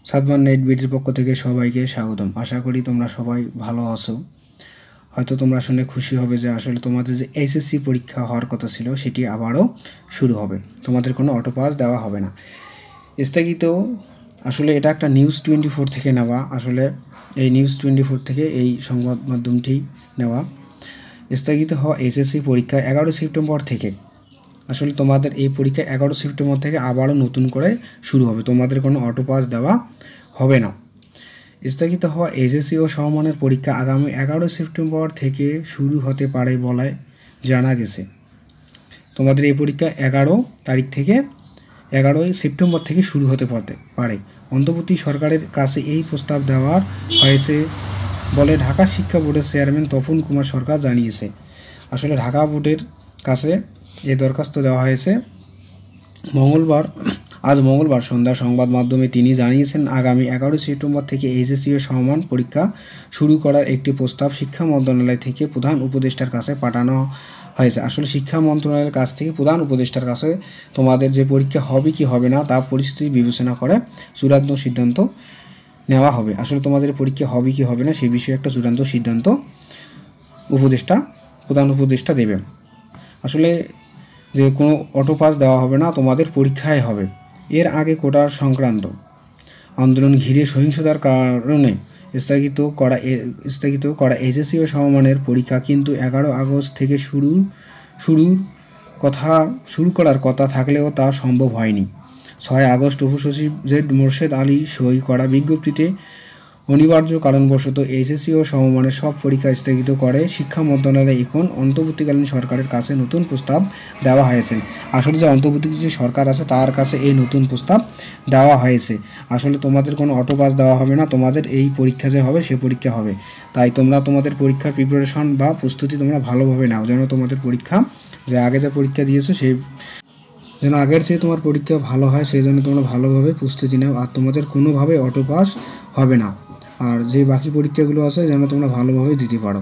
Sadman net বিডির পক্ষ থেকে সবাইকে স্বাগতম। আশা করি তোমরা সবাই ভালো আছো। হয়তো তোমরা শুনে খুশি হবে যে আসলে তোমাদের যে এইচএসসি পরীক্ষা হওয়ার কথা ছিল সেটি আবারও শুরু হবে। তোমাদের কোনো অটো পাস দেওয়া হবে না। স্থগিত আসলে এটা একটা নিউজ 24 থেকে নেওয়া। আসলে এই নিউজ 24 থেকে এই সংবাদ মাধ্যমটি নেওয়া। স্থগিত হওয়া এইচএসসি পরীক্ষা 11 সেপ্টেম্বর থেকে। আসলে তোমাদের এই পরীক্ষা 11 সেপ্টেম্বর থেকে আবারও নতুন করে শুরু হবে। তোমাদের কোনো অটো পাস দেওয়া হবে না। স্থগিত হওয়া এইচএসসি ও সমমানের পরীক্ষা আগামী 11 সেপ্টেম্বর থেকে শুরু হতে পারে বলে জানা গেছে। তোমাদের এই পরীক্ষা 11 সেপ্টেম্বর থেকে শুরু হতে পারে। অন্তর্বর্তী সরকারের কাছে এই প্রস্তাব দেওয়া হয়েছে বলে ঢাকা শিক্ষা বোর্ডের চেয়ারম্যান তপন কুমার সরকার জানিয়েছে। আসলে ঢাকা বোর্ডের কাছে এই দরখাস্ত দেওয়া হয়েছে আজ মঙ্গলবার সন্ধ্যা সংবাদ মাধ্যমে তিনি জানিয়েছেন আগামী 11 সেপ্টেম্বর থেকে এইচএসসি ও সমমান পরীক্ষা শুরু করার একটি প্রস্তাব শিক্ষা মন্ত্রণালয় থেকে প্রধান উপদেষ্টার কাছে পাঠানো হয়েছে। আসলে শিক্ষা মন্ত্রণালয়ের কাছ থেকে প্রধান উপদেষ্টার কাছে তোমাদের যে পরীক্ষা হবে কি হবে না তা পরিস্থিতি বিবেচনা করে চূড়ান্ত সিদ্ধান্ত নেওয়া হবে। আসলে তোমাদের পরীক্ষা হবে কি হবে না সেই বিষয়ে একটা চূড়ান্ত সিদ্ধান্ত প্রধান উপদেষ্টা দেবে। আসলে যে কোনো অটো পাস দেওয়া হবে না, তোমাদের পরীক্ষায় হবে। এর আগে কোটার সংক্রান্ত আন্দোলন ঘিরে সহিংসতার কারণে স্থগিত করা এইচএসসি ও সমমানের পরীক্ষা কিন্তু 11 আগস্ট থেকে শুরু করার কথা থাকলেও তা সম্ভব হয়নি। 6 আগস্ট উপসচিব জেড মোর্শেদ আলী সই করা বিজ্ঞপ্তিতে অনিবার্য কারণবশত এইচএসসি ও সমমানের সব পরীক্ষা স্থগিত করে শিক্ষা মন্ত্রণালয় এখন অন্তর্বর্তীকালীন সরকারের কাছে নতুন প্রস্তাব দেওয়া হয়েছে। আসলে যে অন্তর্বর্তী যে সরকার আছে তার কাছে এই নতুন প্রস্তাব দেওয়া হয়েছে। আসলে তোমাদের কোনো অটো পাস দেওয়া হবে না, তোমাদের এই পরীক্ষা যে হবে সে পরীক্ষা হবে। তাই তোমরা তোমাদের পরীক্ষার প্রিপারেশন বা প্রস্তুতি তোমরা ভালোভাবে নাও, যেন তোমাদের পরীক্ষা যে আগে যে পরীক্ষা দিয়েছো সেই যেন আগের চেয়ে তোমার পরীক্ষা ভালো হয়, সেই জন্য তোমরা ভালোভাবে প্রস্তুতি নাও। আর তোমাদের কোনোভাবে অটো পাস হবে না। আর যে বাকি পরীক্ষাগুলো আছে যেন তোমরা ভালোভাবে দিতে পারো।